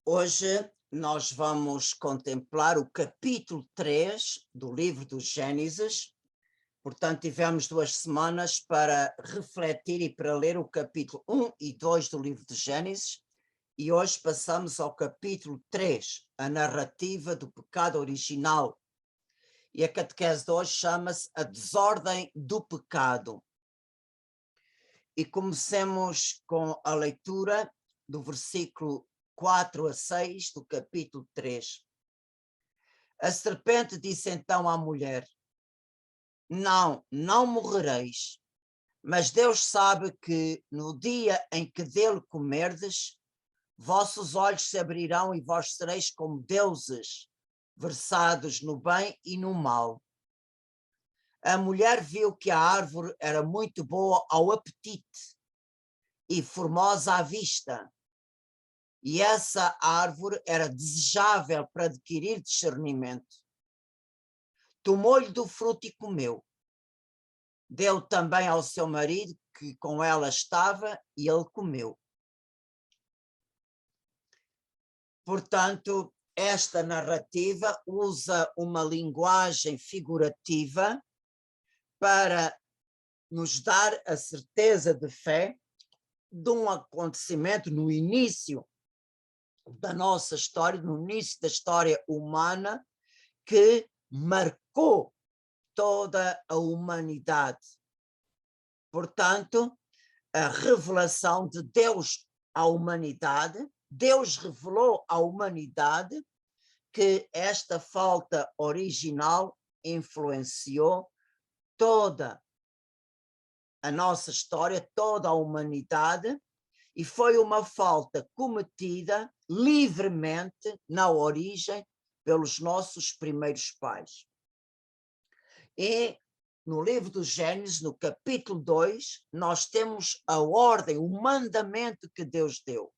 Hoje nós vamos contemplar o capítulo 3 do livro do Gênesis. Portanto, tivemos 2 semanas para refletir e para ler o capítulo 1 e 2 do livro de Gênesis. E hoje passamos ao capítulo 3, a narrativa do pecado original. E a catequese de hoje chama-se A Desordem do Pecado. E comecemos com a leitura do versículo 4 a 6 do capítulo 3. A serpente disse então à mulher: Não morrereis, mas Deus sabe que no dia em que dele comerdes, vossos olhos se abrirão e vós sereis como deuses, versados no bem e no mal. A mulher viu que a árvore era muito boa ao apetite e formosa à vista, e essa árvore era desejável para adquirir discernimento. Tomou-lhe do fruto e comeu. Deu também ao seu marido, que com ela estava, e ele comeu. Portanto, esta narrativa usa uma linguagem figurativa para nos dar a certeza de fé de um acontecimento no início da nossa história, no início da história humana, que marcou toda a humanidade. Portanto, a revelação de Deus à humanidade, Deus revelou à humanidade que esta falta original influenciou toda a nossa história, toda a humanidade, e foi uma falta cometida livremente na origem pelos nossos primeiros pais. E no livro do Gênesis, no capítulo 2, nós temos a ordem, o mandamento que Deus deu.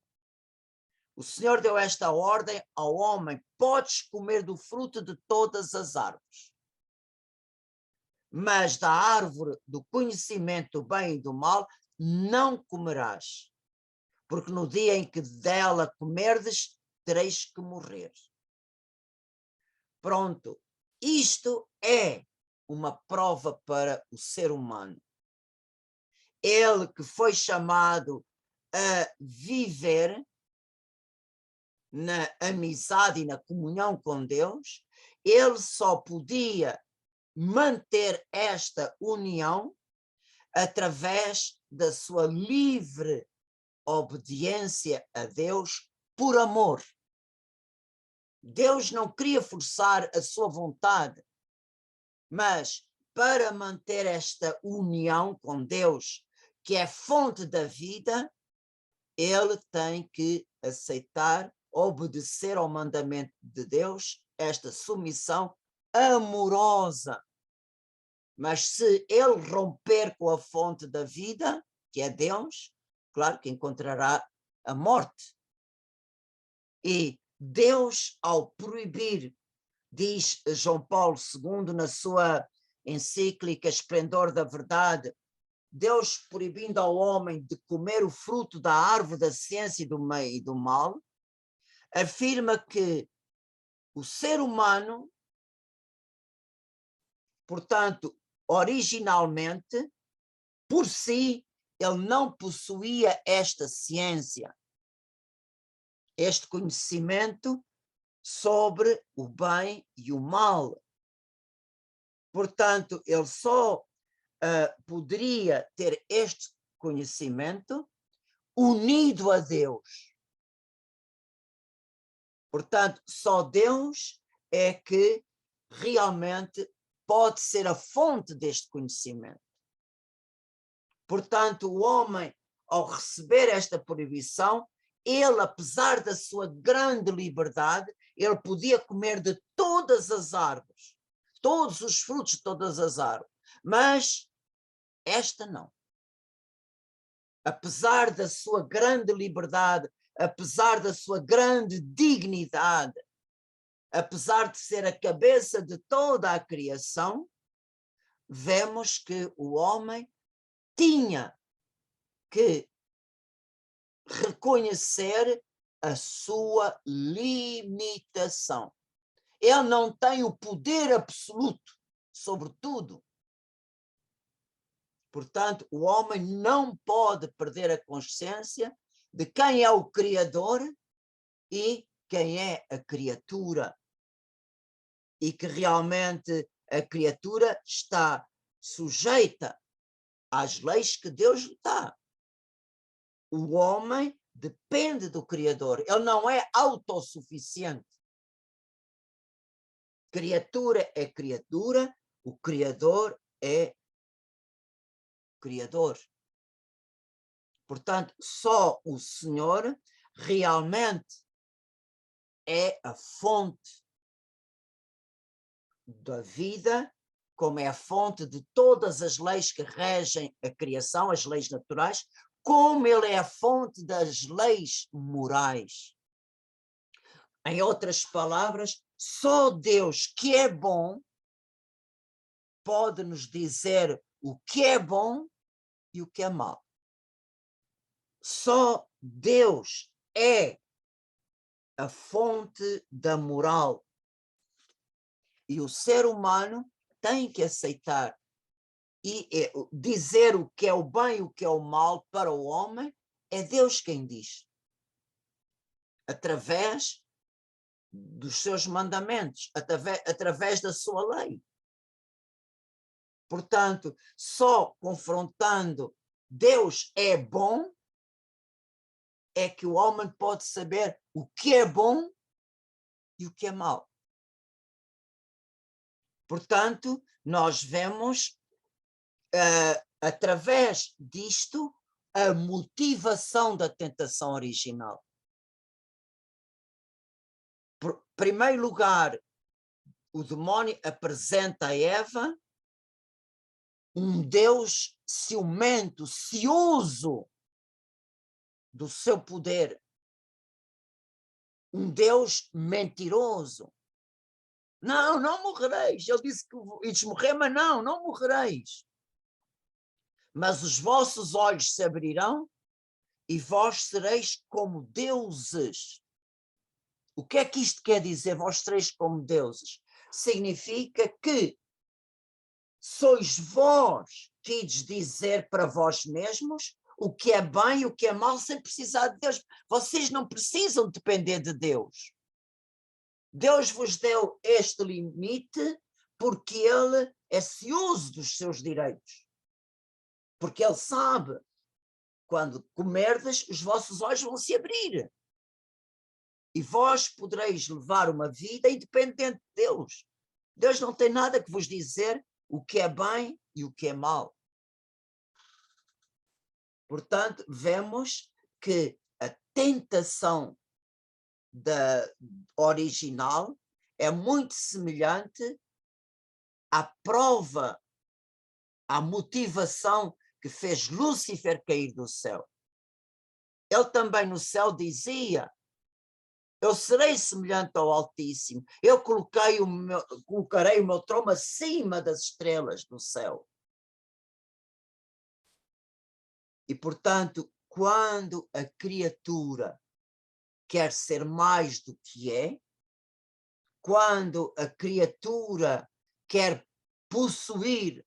O Senhor deu esta ordem ao homem: podes comer do fruto de todas as árvores, mas da árvore do conhecimento do bem e do mal não comerás, porque no dia em que dela comerdes, tereis que morrer. Pronto, isto é uma prova para o ser humano. Ele que foi chamado a viver na amizade e na comunhão com Deus, ele só podia manter esta união através da sua livre obediência a Deus por amor. Deus não queria forçar a sua vontade, mas para manter esta união com Deus, que é fonte da vida, ele tem que aceitar, obedecer ao mandamento de Deus, esta submissão amorosa. Mas se ele romper com a fonte da vida, que é Deus, claro que encontrará a morte. E Deus, ao proibir, diz João Paulo II na sua encíclica Esplendor da Verdade, Deus proibindo ao homem de comer o fruto da árvore da ciência do bem e do mal, afirma que o ser humano, portanto, originalmente, por si, ele não possuía esta ciência, este conhecimento sobre o bem e o mal. Portanto, ele só poderia ter este conhecimento unido a Deus. Portanto, só Deus é que realmente pode ser a fonte deste conhecimento. Portanto, o homem, ao receber esta proibição, ele, apesar da sua grande liberdade, ele podia comer de todas as árvores, todos os frutos de todas as árvores, mas esta não. Apesar da sua grande liberdade, apesar da sua grande dignidade, apesar de ser a cabeça de toda a criação, vemos que o homem tinha que reconhecer a sua limitação. Ele não tem o poder absoluto sobre tudo. Portanto, o homem não pode perder a consciência de quem é o Criador e quem é a criatura. E que realmente a criatura está sujeita às leis que Deus lhe dá. O homem depende do Criador. Ele não é autossuficiente. Criatura é criatura, o Criador é Criador. Portanto, só o Senhor realmente é a fonte da vida, como é a fonte de todas as leis que regem a criação, as leis naturais, como ele é a fonte das leis morais. Em outras palavras, só Deus, que é bom, pode nos dizer o que é bom e o que é mau. Só Deus é a fonte da moral. E o ser humano tem que aceitar e dizer o que é o bem e o que é o mal para o homem, é Deus quem diz. Através dos seus mandamentos, através da sua lei. Portanto, só confrontando Deus é bom, é que o homem pode saber o que é bom e o que é mau. Portanto, nós vemos, através disto, a motivação da tentação original. Em primeiro lugar, o demónio apresenta a Eva um Deus ciumento, cioso do seu poder. Um Deus mentiroso. Não, não morrereis. Ele disse que ides morrer, mas não morrereis. Mas os vossos olhos se abrirão e vós sereis como deuses. O que é que isto quer dizer, vós sereis como deuses? Significa que sois vós que ides dizer para vós mesmos o que é bem e o que é mal sem precisar de Deus. Vocês não precisam depender de Deus. Deus vos deu este limite porque ele é cioso dos seus direitos. Porque ele sabe, quando comerdes, os vossos olhos vão se abrir. E vós podereis levar uma vida independente de Deus. Deus não tem nada que vos dizer o que é bem e o que é mal. Portanto, vemos que a tentação original é muito semelhante à prova, à motivação que fez Lúcifer cair do céu. Ele também no céu dizia: eu serei semelhante ao Altíssimo, eu colocarei o meu trono acima das estrelas do céu. E, portanto, quando a criatura quer ser mais do que é, quando a criatura quer possuir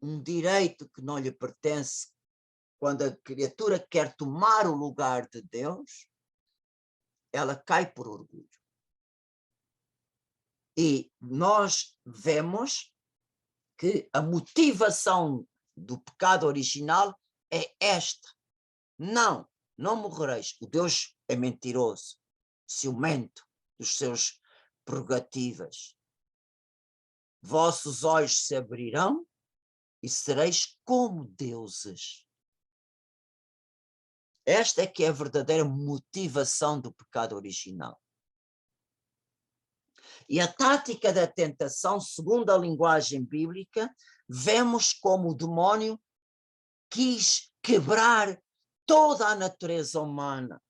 um direito que não lhe pertence, quando a criatura quer tomar o lugar de Deus, ela cai por orgulho. E nós vemos que a motivação do pecado original é esta: não morrereis. O Deus é mentiroso, ciumento dos seus prerrogativas. Vossos olhos se abrirão e sereis como deuses. Esta é que é a verdadeira motivação do pecado original. E a tática da tentação, segundo a linguagem bíblica, vemos como o demónio quis quebrar toda a natureza humana.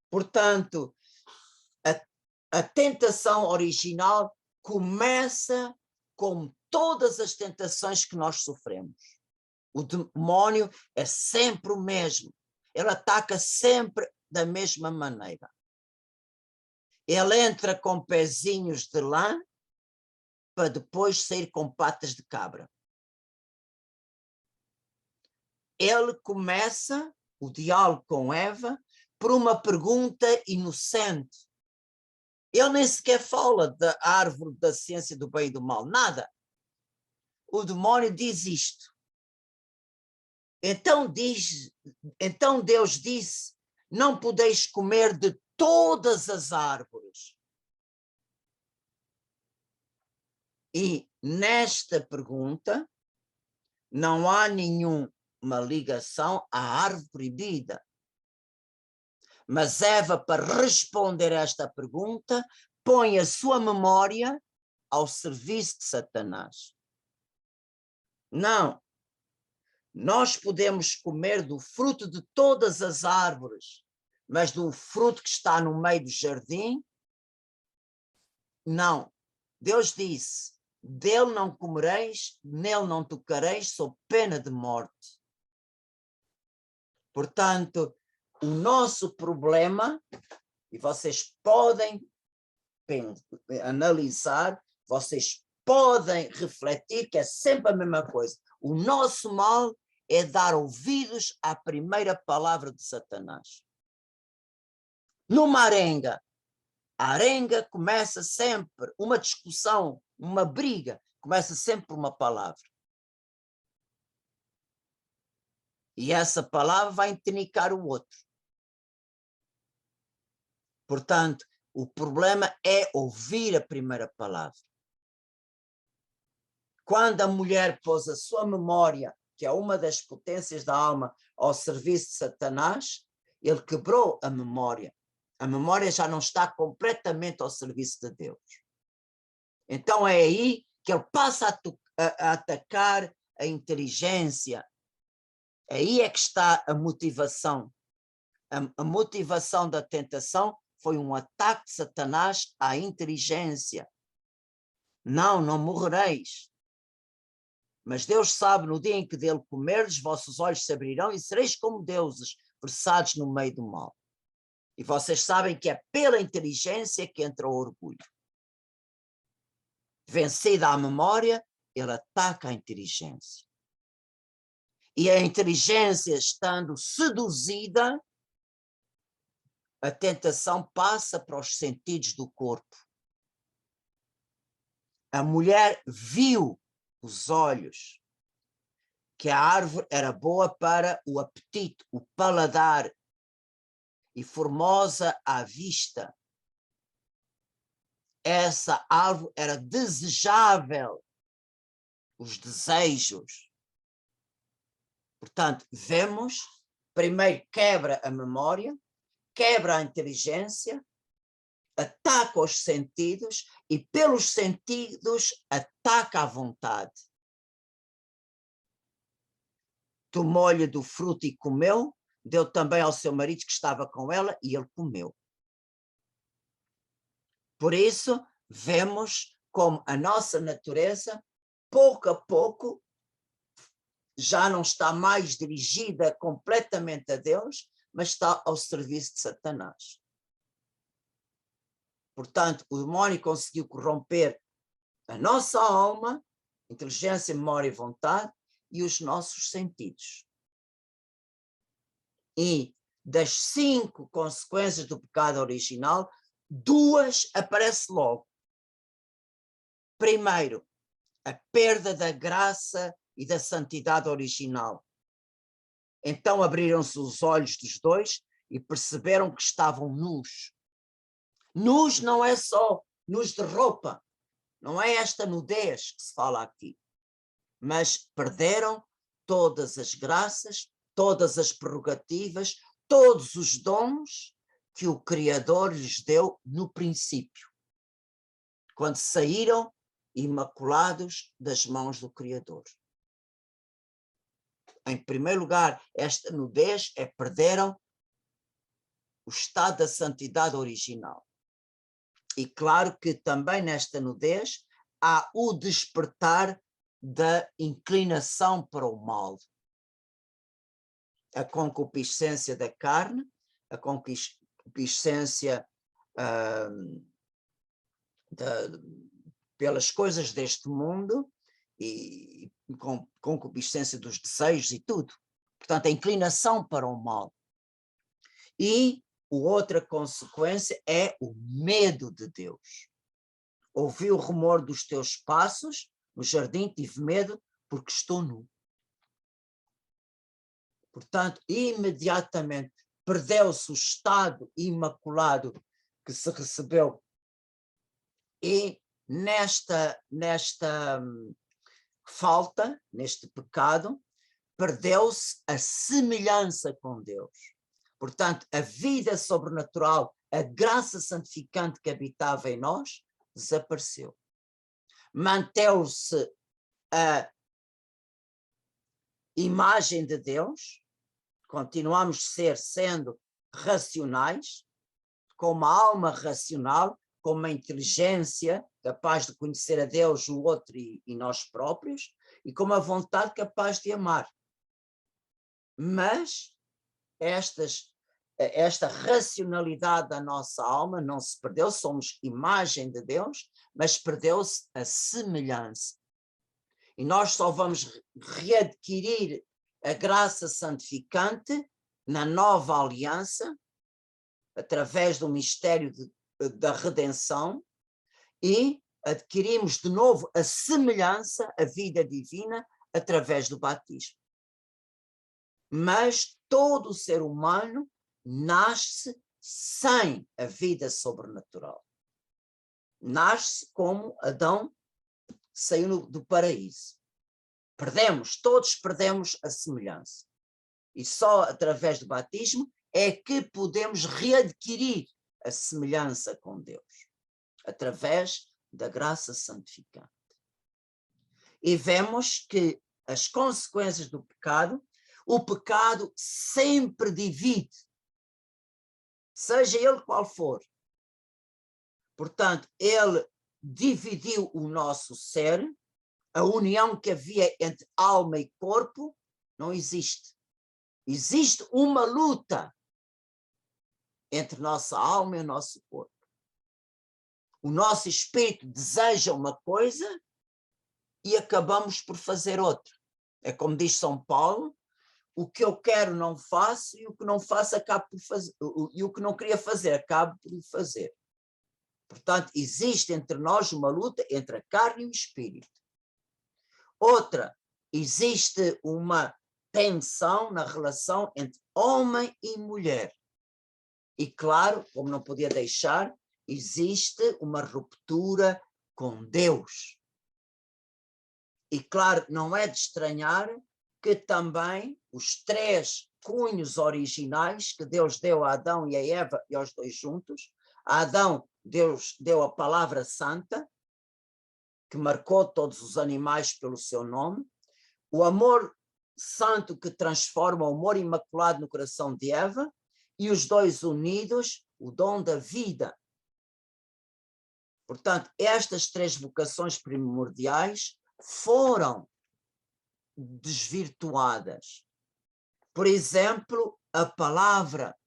Portanto, a tentação original começa como todas as tentações que nós sofremos. O demónio é sempre o mesmo. ele ataca sempre da mesma maneira. Ele entra com pezinhos de lã para depois sair com patas de cabra. Ele começa o diálogo com Eva por uma pergunta inocente. Ele nem sequer fala da árvore da ciência do bem e do mal, nada. O demónio diz isto. Então Deus disse, não podeis comer de todas as árvores. E nesta pergunta não há nenhuma ligação à árvore proibida. Mas Eva, para responder a esta pergunta, põe a sua memória ao serviço de Satanás. Não. Nós podemos comer do fruto de todas as árvores, mas do fruto que está no meio do jardim, não. Deus disse, dele não comereis, nele não tocareis, sob pena de morte. Portanto, o nosso problema, e vocês podem analisar, vocês podem refletir que é sempre a mesma coisa. O nosso mal é dar ouvidos à primeira palavra de Satanás. Numa arenga, a arenga começa sempre, uma discussão, uma briga, começa sempre por uma palavra. E essa palavra vai entenicar o outro. Portanto, o problema é ouvir a primeira palavra. Quando a mulher pôs a sua memória, que é uma das potências da alma, ao serviço de Satanás, ele quebrou a memória. A memória já não está completamente ao serviço de Deus. Então é aí que ele passa a atacar a inteligência. Aí é que está a motivação. A motivação da tentação foi um ataque de Satanás à inteligência. Não morrereis. Mas Deus sabe, no dia em que dele comerdes, vossos olhos se abrirão e sereis como deuses, versados no meio do mal. E vocês sabem que é pela inteligência que entra o orgulho. Vencida a memória, ele ataca a inteligência. E a inteligência estando seduzida, a tentação passa para os sentidos do corpo. A mulher viu os olhos, que a árvore era boa para o apetite, o paladar, e formosa à vista. Essa árvore era desejável, os desejos. Portanto, vemos, primeiro quebra a memória, quebra a inteligência, ataca os sentidos e pelos sentidos ataca a vontade. Tomou-lhe do fruto e comeu, deu também ao seu marido que estava com ela e ele comeu. Por isso, vemos como a nossa natureza, pouco a pouco, já não está mais dirigida completamente a Deus, mas está ao serviço de Satanás. Portanto, o demónio conseguiu corromper a nossa alma, inteligência, memória e vontade, e os nossos sentidos. E das 5 consequências do pecado original, 2 aparecem logo. Primeiro, a perda da graça e da santidade original. Então abriram-se os olhos dos dois e perceberam que estavam nus. Nus não é só nus de roupa, não é esta nudez que se fala aqui, mas perderam todas as graças, todas as prerrogativas, todos os dons que o Criador lhes deu no princípio, quando saíram imaculados das mãos do Criador. Em primeiro lugar, esta nudez é perderam o estado da santidade original. E claro que também nesta nudez há o despertar da inclinação para o mal. a concupiscência da carne, a concupiscência pelas coisas deste mundo e com concupiscência dos desejos e tudo. Portanto, a inclinação para o mal. E a outra consequência é o medo de Deus. Ouvi o rumor dos teus passos no jardim, tive medo porque estou nu. Portanto, imediatamente perdeu-se o estado imaculado que se recebeu e nesta falta, neste pecado, perdeu-se a semelhança com Deus. Portanto, a vida sobrenatural, a graça santificante que habitava em nós, desapareceu. Manteve-se a imagem de Deus, continuamos sendo racionais, com uma alma racional, com uma inteligência capaz de conhecer a Deus, o outro e nós próprios, e com uma vontade capaz de amar. Mas esta racionalidade da nossa alma não se perdeu, somos imagem de Deus, mas perdeu-se a semelhança. E nós só vamos readquirir a graça santificante na nova aliança, através do mistério da redenção, e adquirimos de novo a semelhança, a vida divina, através do batismo. Mas todo o ser humano nasce sem a vida sobrenatural. Nasce como Adão saiu do paraíso. Todos perdemos a semelhança. E só através do batismo é que podemos readquirir a semelhança com Deus, através da graça santificante. E vemos que as consequências do pecado, o pecado sempre divide, seja ele qual for. Portanto, ele dividiu o nosso ser, a união que havia entre alma e corpo não existe. Existe uma luta entre nossa alma e o nosso corpo. O nosso espírito deseja uma coisa e acabamos por fazer outra. É como diz São Paulo, o que eu quero não faço e o que não faço acabo por fazer, e o que não queria fazer acabo por fazer. Portanto, existe entre nós uma luta entre a carne e o espírito. Outra, existe uma tensão na relação entre homem e mulher. E claro, como não podia deixar, existe uma ruptura com Deus. E claro, não é de estranhar que também os 3 cunhos originais que Deus deu a Adão e a Eva e aos 2 juntos, a Adão Deus deu a palavra santa, que marcou todos os animais pelo seu nome, o amor santo que transforma o amor imaculado no coração de Eva, e os 2 unidos, o dom da vida. Portanto, estas 3 vocações primordiais foram desvirtuadas. Por exemplo, a palavra.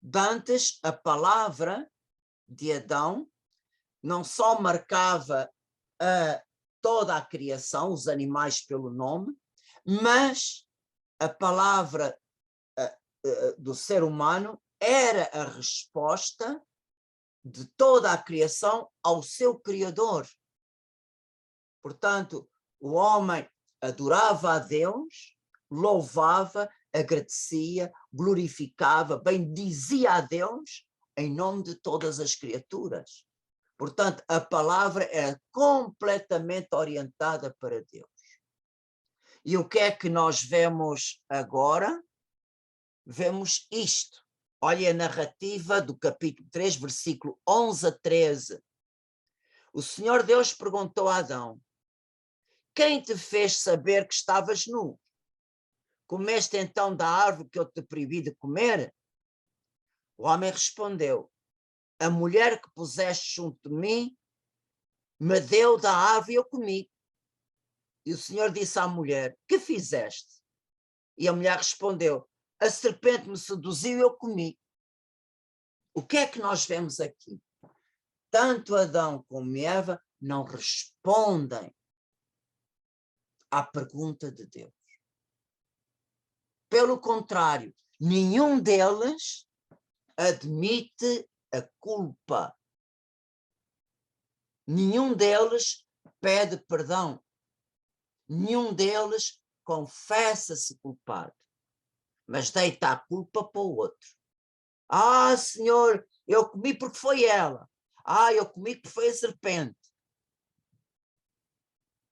Dantes, a palavra de Adão não só marcava toda a criação, os animais pelo nome, mas a palavra do ser humano era a resposta de toda a criação ao seu Criador. Portanto, o homem adorava a Deus, louvava, agradecia, glorificava, bendizia a Deus em nome de todas as criaturas. Portanto, a palavra é completamente orientada para Deus. E o que é que nós vemos agora? Vemos isto. Olha a narrativa do capítulo 3, versículo 11 a 13. O Senhor Deus perguntou a Adão: quem te fez saber que estavas nu? Comeste então da árvore que eu te proibi de comer? O homem respondeu: a mulher que puseste junto de mim me deu da árvore e eu comi. E o Senhor disse à mulher: que fizeste? E a mulher respondeu: a serpente me seduziu e eu comi. O que é que nós vemos aqui? Tanto Adão como Eva não respondem à pergunta de Deus. Pelo contrário, nenhum deles admite a culpa. Nenhum deles pede perdão. Nenhum deles confessa-se culpado. Mas deita a culpa para o outro. Ah, Senhor, eu comi porque foi ela. Ah, eu comi porque foi a serpente.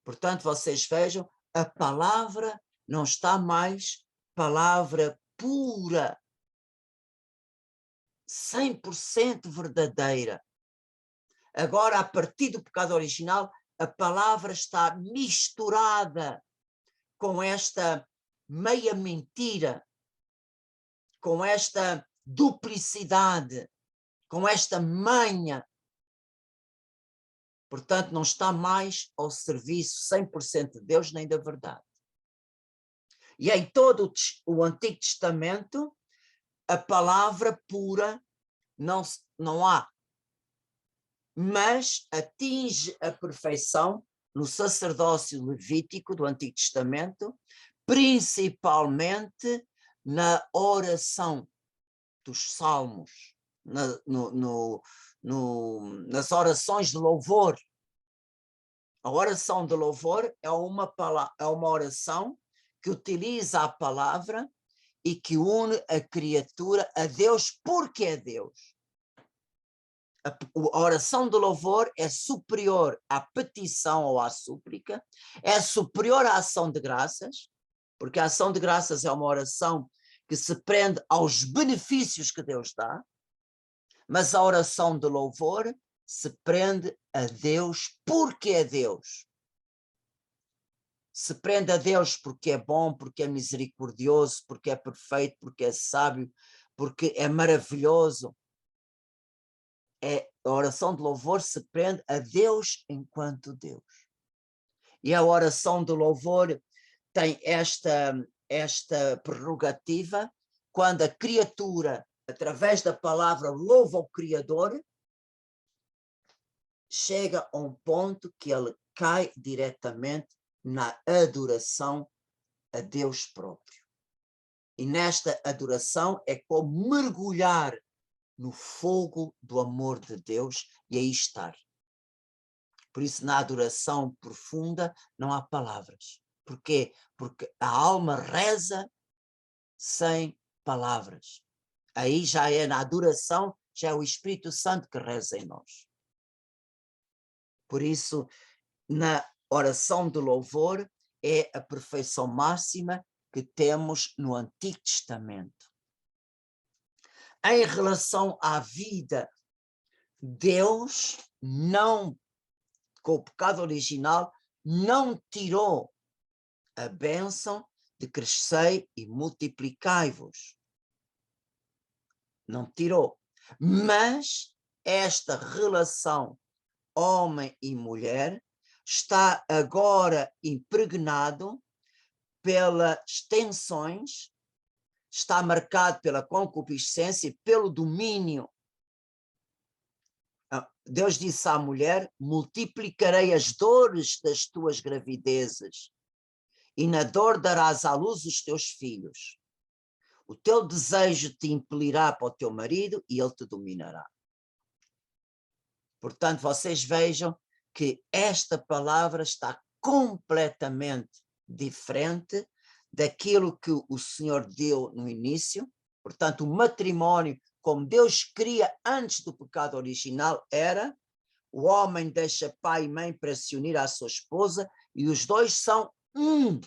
Portanto, vocês vejam, a palavra não está mais palavra pura, 100% verdadeira. Agora, a partir do pecado original, a palavra está misturada com esta meia mentira, com esta duplicidade, com esta manha. Portanto, não está mais ao serviço 100% de Deus nem da verdade. E em todo o Antigo Testamento, a palavra pura não há, mas atinge a perfeição no sacerdócio levítico do Antigo Testamento, principalmente na oração dos salmos, nas orações de louvor. A oração de louvor é uma oração que utiliza a palavra e que une a criatura a Deus porque é Deus. A oração de louvor é superior à petição ou à súplica, é superior à ação de graças, porque a ação de graças é uma oração que se prende aos benefícios que Deus dá, mas a oração de louvor se prende a Deus porque é Deus. Se prende a Deus porque é bom, porque é misericordioso, porque é perfeito, porque é sábio, porque é maravilhoso. A oração de louvor se prende a Deus enquanto Deus. E a oração de louvor tem esta prerrogativa quando a criatura, através da palavra, louva o Criador, chega a um ponto que ele cai diretamente na adoração a Deus próprio. E nesta adoração é como mergulhar no fogo do amor de Deus e aí estar. Por isso, na adoração profunda não há palavras. Porquê? Porque a alma reza sem palavras. Aí já é na adoração, já é o Espírito Santo que reza em nós. Por isso, na oração de louvor é a perfeição máxima que temos no Antigo Testamento. Em relação à vida, Deus não, com o pecado original, não tirou a bênção de crescei e multiplicai-vos. Não tirou. Mas esta relação homem e mulher está agora impregnado pelas tensões, está marcado pela concupiscência e pelo domínio. Deus disse à mulher: multiplicarei as dores das tuas gravidezes e na dor darás à luz os teus filhos. O teu desejo te impelirá para o teu marido e ele te dominará. Portanto, vocês vejam que esta palavra está completamente diferente daquilo que o Senhor deu no início. Portanto, o matrimónio, como Deus cria antes do pecado original, era: o homem deixa pai e mãe para se unir à sua esposa e os dois são um.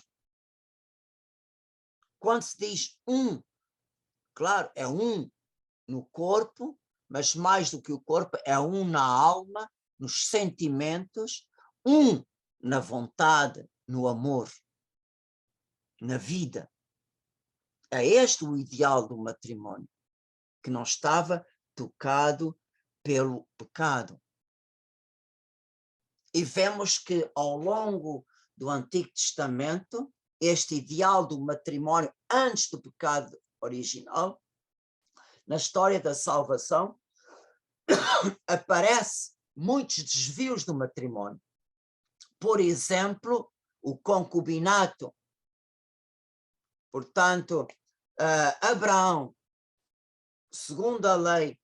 Quando se diz um, claro, é um no corpo, mas mais do que o corpo, é um na alma, nos sentimentos, um na vontade, no amor, na vida. É este o ideal do matrimónio, que não estava tocado pelo pecado. E vemos que ao longo do Antigo Testamento este ideal do matrimónio antes do pecado original, na história da salvação, aparece muitos desvios do matrimónio. Por exemplo, o concubinato. Portanto, Abraão, segundo a lei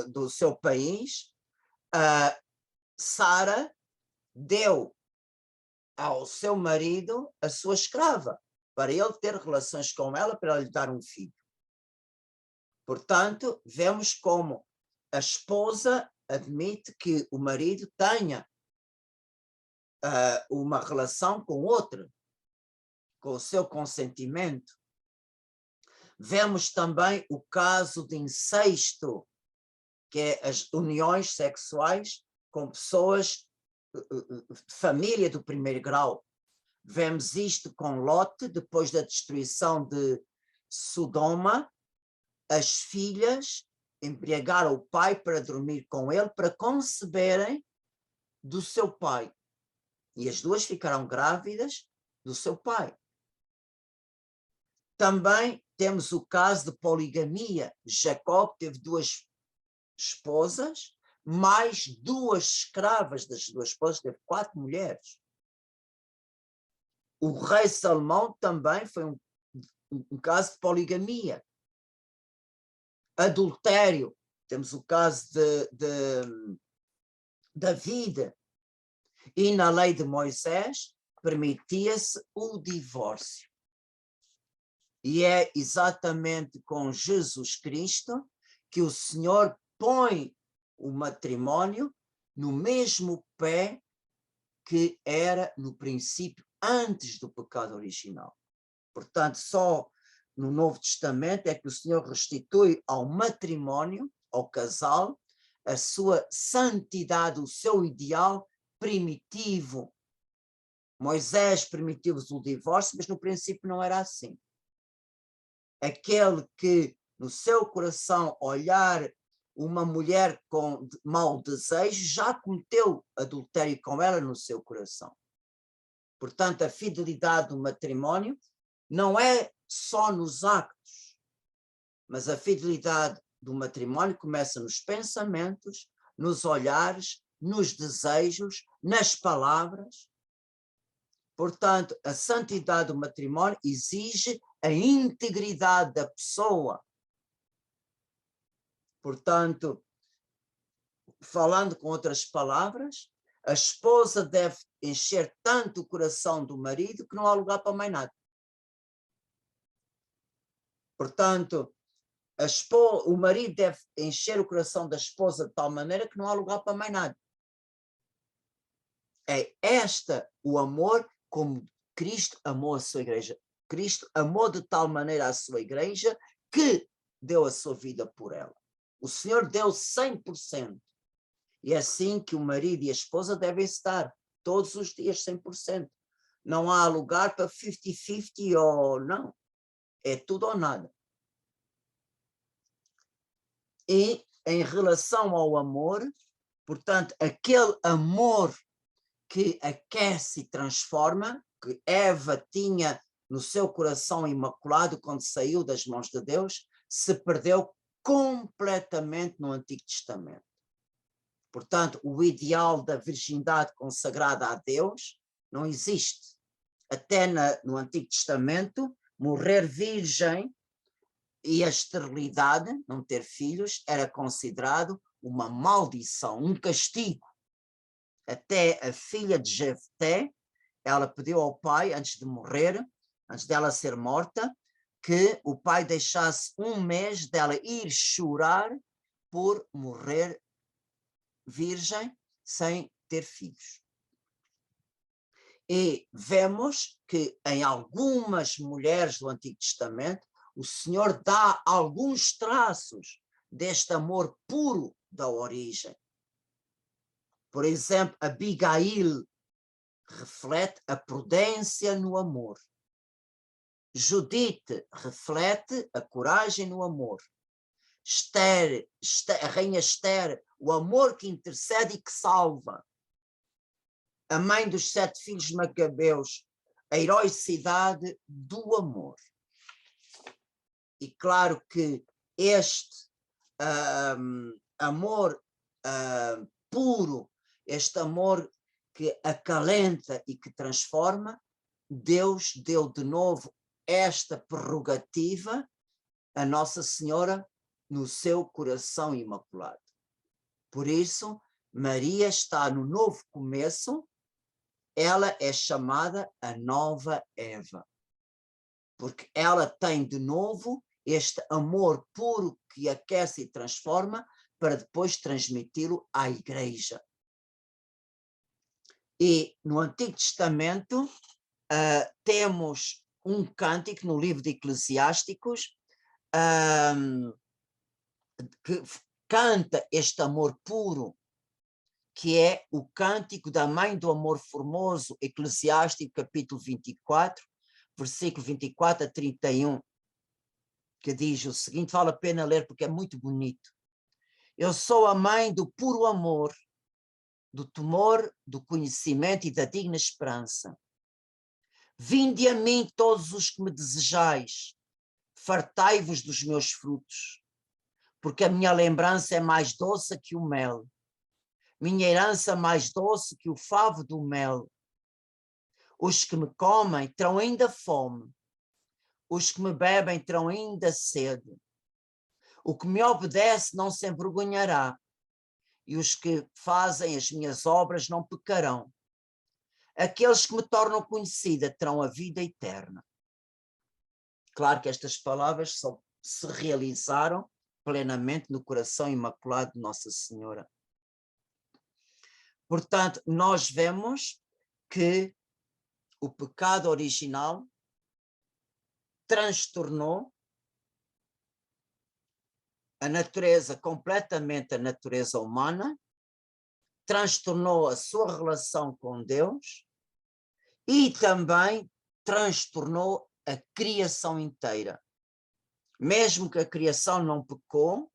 do seu país, Sara deu ao seu marido a sua escrava, para ele ter relações com ela, para lhe dar um filho. Portanto, vemos como a esposa admite que o marido tenha uma relação com outra, com o seu consentimento. Vemos também o caso de incesto, que é as uniões sexuais com pessoas de família do primeiro grau. Vemos isto com Lote, depois da destruição de Sodoma. As filhas embriagaram o pai para dormir com ele, para conceberem do seu pai. E as duas ficaram grávidas do seu pai. Também temos o caso de poligamia. Jacó teve 2 esposas, mais 2 escravas das 2 esposas, teve 4 mulheres. O rei Salomão também foi um caso de poligamia. Adultério, temos o caso de David, e na lei de Moisés permitia-se o divórcio. E é exatamente com Jesus Cristo que o Senhor põe o matrimónio no mesmo pé que era no princípio, antes do pecado original. Portanto, só no Novo Testamento é que o Senhor restitui ao matrimónio, ao casal, a sua santidade, o seu ideal primitivo. Moisés permitiu-vos o divórcio, mas no princípio não era assim. Aquele que no seu coração olhar uma mulher com mau desejo, já cometeu adultério com ela no seu coração. Portanto, a fidelidade do matrimónio não é só nos actos, mas a fidelidade do matrimónio começa nos pensamentos, nos olhares, nos desejos, nas palavras. Portanto, a santidade do matrimónio exige a integridade da pessoa. Portanto, falando com outras palavras, a esposa deve encher tanto o coração do marido que não há lugar para mais nada. Portanto, o marido deve encher o coração da esposa de tal maneira que não há lugar para mais nada. É o amor como Cristo amou a sua igreja. Cristo amou de tal maneira a sua igreja que deu a sua vida por ela. O Senhor deu 100%. E é assim que o marido e a esposa devem estar todos os dias 100%. Não há lugar para 50-50 ou não. É tudo ou nada. E em relação ao amor, portanto, aquele amor que aquece e transforma, que Eva tinha no seu coração imaculado quando saiu das mãos de Deus, se perdeu completamente no Antigo Testamento. Portanto, o ideal da virgindade consagrada a Deus não existe. Até no Antigo Testamento, morrer virgem e a esterilidade, não ter filhos, era considerado uma maldição, um castigo. Até a filha de Jefté, ela pediu ao pai, antes de morrer, antes dela ser morta, que o pai deixasse 1 mês dela ir chorar por morrer virgem sem ter filhos. E vemos que em algumas mulheres do Antigo Testamento o Senhor dá alguns traços deste amor puro da origem. Por exemplo, Abigail reflete a prudência no amor. Judite reflete a coragem no amor. A rainha Esther, o amor que intercede e que salva. A mãe dos 7 filhos macabeus, a heroicidade do amor. E claro que este amor puro, este amor que acalenta e que transforma, Deus deu de novo esta prerrogativa a Nossa Senhora no seu coração imaculado. Por isso, Maria está no novo começo, ela é chamada a nova Eva, porque ela tem de novo este amor puro que aquece e transforma para depois transmiti-lo à Igreja. E no Antigo Testamento temos um cântico no livro de Eclesiásticos que canta este amor puro, que é o cântico da Mãe do Amor Formoso, Eclesiástico capítulo 24, versículo 24 a 31, que diz o seguinte, vale a pena ler porque é muito bonito. Eu sou a mãe do puro amor, do temor, do conhecimento e da digna esperança. Vinde a mim todos os que me desejais, fartai-vos dos meus frutos, porque a minha lembrança é mais doce que o mel, minha herança mais doce que o favo do mel. Os que me comem terão ainda fome, os que me bebem terão ainda sede. O que me obedece não se envergonhará, e os que fazem as minhas obras não pecarão. Aqueles que me tornam conhecida terão a vida eterna. Claro que estas palavras só se realizaram plenamente no coração imaculado de Nossa Senhora. Portanto, nós vemos que o pecado original transtornou a natureza, completamente a natureza humana, transtornou a sua relação com Deus e também transtornou a criação inteira. Mesmo que a criação não pecou,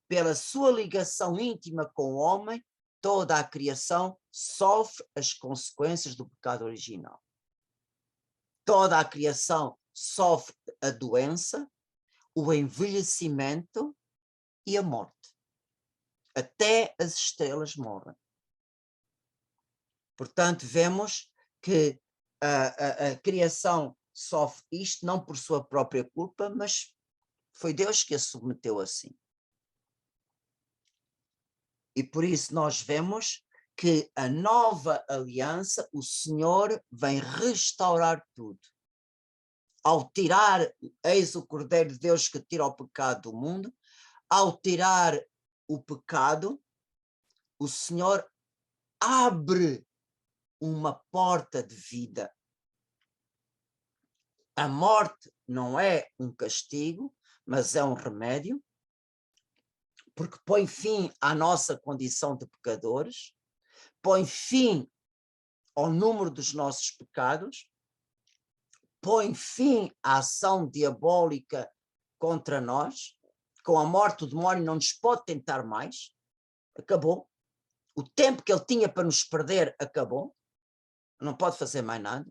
pela sua ligação íntima com o homem, toda a criação sofre as consequências do pecado original. Toda a criação sofre a doença, o envelhecimento e a morte. Até as estrelas morrem. Portanto, vemos que a criação sofre isto não por sua própria culpa, mas foi Deus que a submeteu assim. E por isso nós vemos que a nova aliança, o Senhor vem restaurar tudo. Ao tirar, eis o Cordeiro de Deus que tira o pecado do mundo, ao tirar o pecado, o Senhor abre uma porta de vida. A morte não é um castigo, mas é um remédio, porque põe fim à nossa condição de pecadores, põe fim ao número dos nossos pecados, põe fim à ação diabólica contra nós. Com a morte o demónio não nos pode tentar mais, acabou. O tempo que ele tinha para nos perder acabou, não pode fazer mais nada.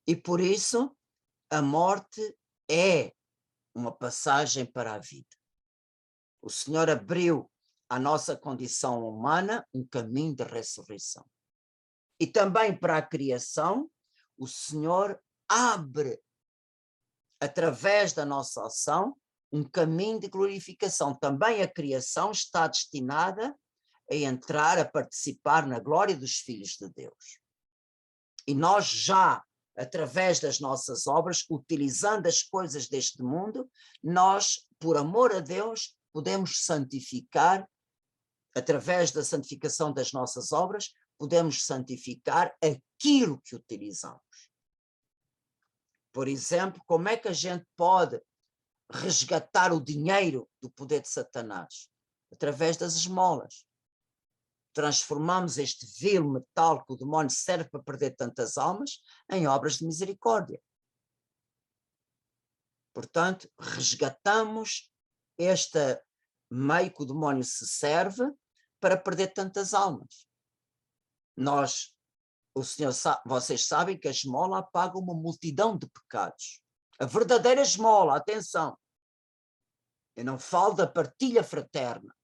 E por isso a morte é uma passagem para a vida. O Senhor abriu à nossa condição humana um caminho de ressurreição. E também para a criação, o Senhor abre, através da nossa ação, um caminho de glorificação. Também a criação está destinada a entrar, a participar na glória dos filhos de Deus. E nós já, através das nossas obras, utilizando as coisas deste mundo, nós, por amor a Deus, podemos santificar, através da santificação das nossas obras, podemos santificar aquilo que utilizamos. Por exemplo, como é que a gente pode resgatar o dinheiro do poder de Satanás? Através das esmolas. Transformamos este vil metal que o demónio serve para perder tantas almas em obras de misericórdia. Portanto, resgatamos este meio que o demónio se serve para perder tantas almas. Nós vocês sabem que a esmola apaga uma multidão de pecados. A verdadeira esmola, atenção, eu não falo da partilha fraterna,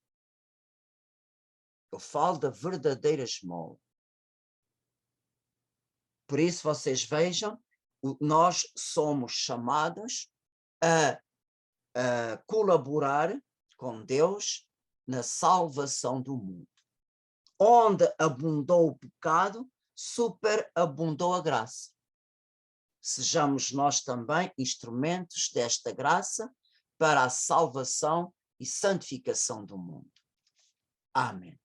eu falo da verdadeira esmola. Por isso vocês vejam, nós somos chamados a colaborar com Deus na salvação do mundo. Onde abundou o pecado, superabundou a graça. Sejamos nós também instrumentos desta graça para a salvação e santificação do mundo. Amém.